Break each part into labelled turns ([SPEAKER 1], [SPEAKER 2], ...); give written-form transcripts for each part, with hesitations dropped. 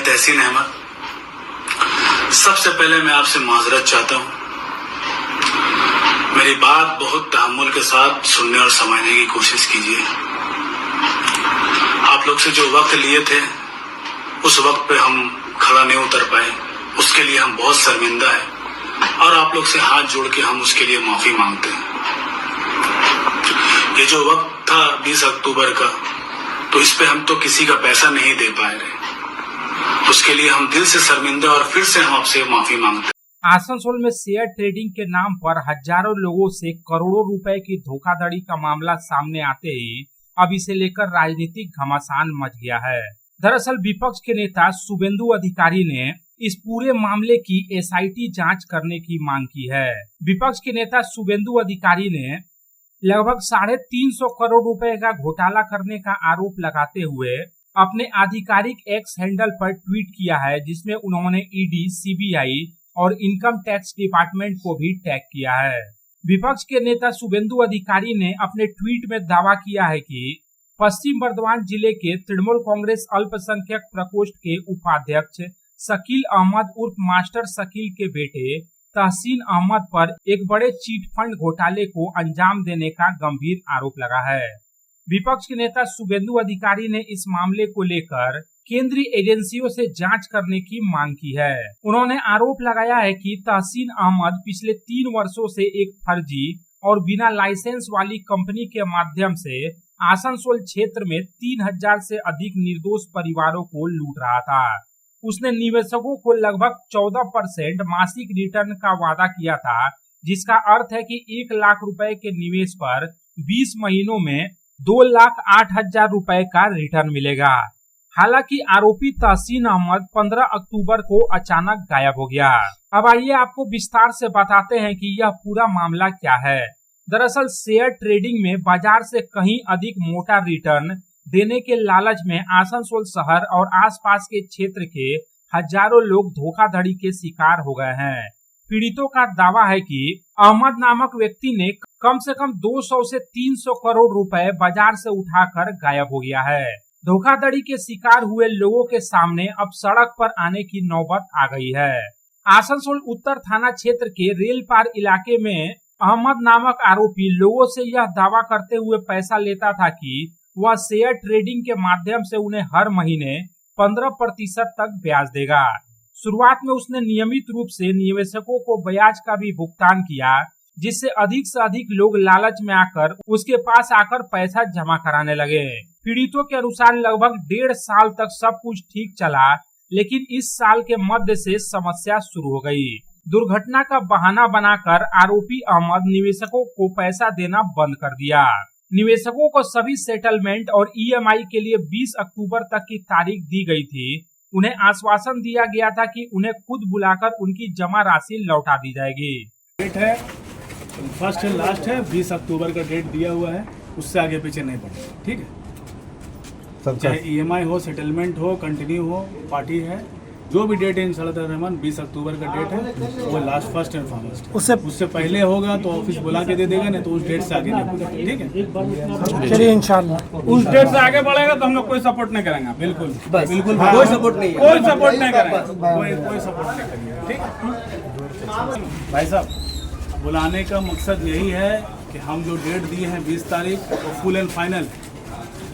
[SPEAKER 1] मैं तहसीन अहमद, सबसे पहले मैं आपसे माजरत चाहता हूं। मेरी बात बहुत तहम्मुल के साथ सुनने और समझने की कोशिश कीजिए। आप लोग से जो वक्त लिए थे उस वक्त पे हम खड़ा नहीं उतर पाए, उसके लिए हम बहुत शर्मिंदा है और आप लोग से हाथ जोड़ के हम उसके लिए माफी मांगते हैं। ये जो वक्त था 20 अक्टूबर का, तो इस पे हम तो किसी का पैसा नहीं दे पाए रहे, उसके लिए हम दिल से शर्मिंदा और फिर से हम आपसे माफी मांगते हैं।
[SPEAKER 2] आसनसोल में शेयर ट्रेडिंग के नाम पर हजारों लोगों से करोड़ों रुपए की धोखाधड़ी का मामला सामने आते ही अब इसे लेकर राजनीतिक घमासान मच गया है। दरअसल विपक्ष के नेता शुभेंदु अधिकारी ने इस पूरे मामले की एसआईटी जांच करने की मांग की है। विपक्ष के नेता शुभेंदु अधिकारी ने लगभग 350 करोड़ रुपए का घोटाला करने का आरोप लगाते हुए अपने आधिकारिक एक्स हैंडल पर ट्वीट किया है, जिसमें उन्होंने ईडी, सीबीआई और इनकम टैक्स डिपार्टमेंट को भी टैग किया है। विपक्ष के नेता शुभेंदु अधिकारी ने अपने ट्वीट में दावा किया है कि पश्चिम बर्धमान जिले के तृणमूल कांग्रेस अल्पसंख्यक प्रकोष्ठ के उपाध्यक्ष शकील अहमद उर्फ मास्टर शकील के बेटे तहसीन अहमद पर एक बड़े चीट फंड घोटाले को अंजाम देने का गंभीर आरोप लगा है। विपक्ष के नेता शुभेंदु अधिकारी ने इस मामले को लेकर केंद्रीय एजेंसियों से जांच करने की मांग की है। उन्होंने आरोप लगाया है कि तहसीन अहमद पिछले 3 वर्षों से एक फर्जी और बिना लाइसेंस वाली कंपनी के माध्यम से आसनसोल क्षेत्र में 3000 से अधिक निर्दोष परिवारों को लूट रहा था। उसने निवेशकों को लगभग 14% मासिक रिटर्न का वादा किया था, जिसका अर्थ है कि 1 लाख रुपए के निवेश पर 20 महीनों में 2,08,000 रुपए का रिटर्न मिलेगा। हालांकि आरोपी तहसीन अहमद 15 अक्टूबर को अचानक गायब हो गया। अब आइए आपको विस्तार से बताते हैं कि यह पूरा मामला क्या है। दरअसल शेयर ट्रेडिंग में बाजार से कहीं अधिक मोटा रिटर्न देने के लालच में आसनसोल शहर और आसपास के क्षेत्र के हजारों लोग धोखाधड़ी के शिकार हो गए हैं। पीड़ितों का दावा है कि अहमद नामक व्यक्ति ने कम से कम 200 से 300 करोड़ रुपए बाजार से उठाकर गायब हो गया है। धोखाधड़ी के शिकार हुए लोगों के सामने अब सड़क पर आने की नौबत आ गई है। आसनसोल उत्तर थाना क्षेत्र के रेल पार इलाके में अहमद नामक आरोपी लोगों से यह दावा करते हुए पैसा लेता था कि वह शेयर ट्रेडिंग के माध्यम से उन्हें हर महीने 15% तक ब्याज देगा। शुरुआत में उसने नियमित रूप से निवेशकों को ब्याज का भी भुगतान किया, जिससे अधिक से अधिक लोग लालच में आकर उसके पास आकर पैसा जमा कराने लगे। पीड़ितों के अनुसार लगभग 1.5 साल तक सब कुछ ठीक चला, लेकिन इस साल के मध्य से समस्या शुरू हो गई। दुर्घटना का बहाना बनाकर आरोपी अहमद निवेशकों को पैसा देना बंद कर दिया। निवेशकों को सभी सेटलमेंट और ईएमआई के लिए 20 अक्टूबर तक की तारीख दी गई थी। उन्हें आश्वासन दिया गया था कि उन्हें खुद बुलाकर उनकी जमा राशि लौटा दी जाएगी।
[SPEAKER 3] डेट है, फर्स्ट है, लास्ट है, 20 अक्टूबर का डेट दिया हुआ है, उससे आगे पीछे नहीं बढ़े। ठीक है, चाहे ईएमआई हो, सेटलमेंट हो, कंटिन्यू हो, पार्टी है, जो भी डेट है इंशाअल्लाह रहमान 20 अक्टूबर का डेट है, वो लास्ट फर्स्ट एंड फॉरमोस्ट। उससे पहले होगा तो ऑफिस बुला के दे देगा, नहीं तो उस डेट से आगे नहीं बढ़ेगा। ठीक है, चलिए इंशाअल्लाह उस डेट से आगे बढ़ेगा तो हम लोग कोई सपोर्ट नहीं करेंगे। बिल्कुल बिल्कुल कोई सपोर्ट नहीं, कोई सपोर्ट नहीं करेंगे, कोई सपोर्ट नहीं करेंगे। ठीक है भाई साहब, बुलाने का मकसद यही है कि हम जो डेट दिए हैं 20 तारीख, वो फुल एंड फाइनल,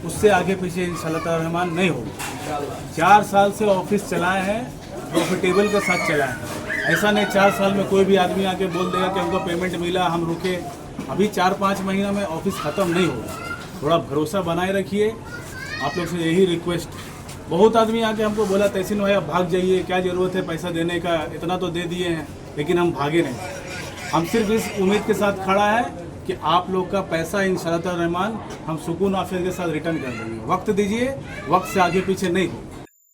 [SPEAKER 3] उससे आगे पीछे इंशाअल्लाह रहमान नहीं होगा। 4 साल से ऑफिस चलाए हैं, प्रॉफिटेबल के साथ चलाए हैं। ऐसा नहीं 4 साल में कोई भी आदमी आके बोल देगा कि हमको पेमेंट मिला, हम रुके। अभी 4-5 महीना में ऑफिस ख़त्म नहीं होगा। थोड़ा भरोसा बनाए रखिए, आप लोग से यही रिक्वेस्ट। बहुत आदमी आके हमको बोला तहसीन भाई आप भाग जाइए, क्या ज़रूरत है पैसा देने का, इतना तो दे दिए हैं, लेकिन हम भागे नहीं। हम सिर्फ इस उम्मीद के साथ खड़ा है कि आप लोग का पैसा इंशाअल्लाह रहमान हम सुकून आफियत के साथ रिटर्न कर देंगे। वक्त दीजिए, वक्त से आगे पीछे नहीं हो।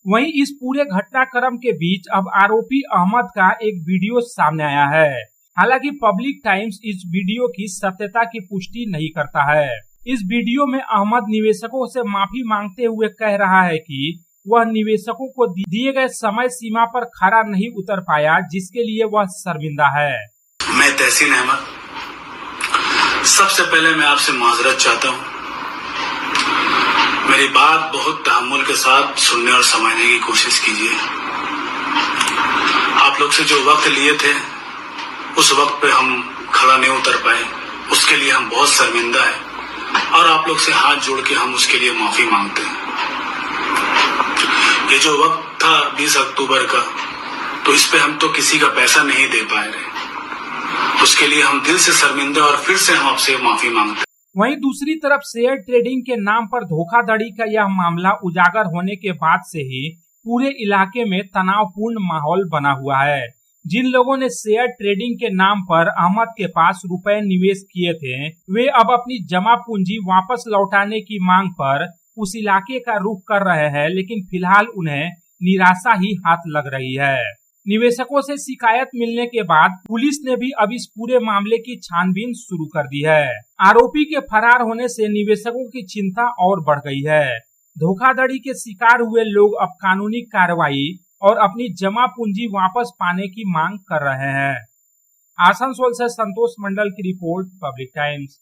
[SPEAKER 2] वहीं इस पूरे घटनाक्रम के बीच अब आरोपी अहमद का एक वीडियो सामने आया है। हालांकि पब्लिक टाइम्स इस वीडियो की सत्यता की पुष्टि नहीं करता है। इस वीडियो में अहमद निवेशकों से माफी मांगते हुए कह रहा है कि वह निवेशकों को दिए गए समय सीमा पर खरा नहीं उतर पाया, जिसके लिए वह शर्मिंदा है।
[SPEAKER 1] मैं तहसीन अहमद, सबसे पहले मैं आपसे माजरत चाहता हूं। मेरी बात बहुत तहम्मुल के साथ सुनने और समझने की कोशिश कीजिए। आप लोग से जो वक्त लिए थे उस वक्त पे हम खड़ा नहीं उतर पाए, उसके लिए हम बहुत शर्मिंदा है और आप लोग से हाथ जोड़ के हम उसके लिए माफी मांगते हैं। ये जो वक्त था 20 अक्टूबर का, तो इस पे हम तो किसी का पैसा नहीं दे पाए रहे, उसके लिए हम दिल से शर्मिंदा और फिर से हम आपसे माफी मांगते हैं।
[SPEAKER 2] वहीं दूसरी तरफ शेयर ट्रेडिंग के नाम पर धोखाधड़ी का यह मामला उजागर होने के बाद से ही पूरे इलाके में तनावपूर्ण माहौल बना हुआ है। जिन लोगों ने शेयर ट्रेडिंग के नाम पर अहमद के पास रुपए निवेश किए थे, वे अब अपनी जमा पूंजी वापस लौटाने की मांग पर उस इलाके का रुख कर रहे हैं, लेकिन फिलहाल उन्हें निराशा ही हाथ लग रही है। निवेशकों से शिकायत मिलने के बाद पुलिस ने भी अब इस पूरे मामले की छानबीन शुरू कर दी है। आरोपी के फरार होने से निवेशकों की चिंता और बढ़ गई है। धोखाधड़ी के शिकार हुए लोग अब कानूनी कार्रवाई और अपनी जमा पूंजी वापस पाने की मांग कर रहे हैं। आसनसोल से संतोष मंडल की रिपोर्ट, पब्लिक टाइम्स।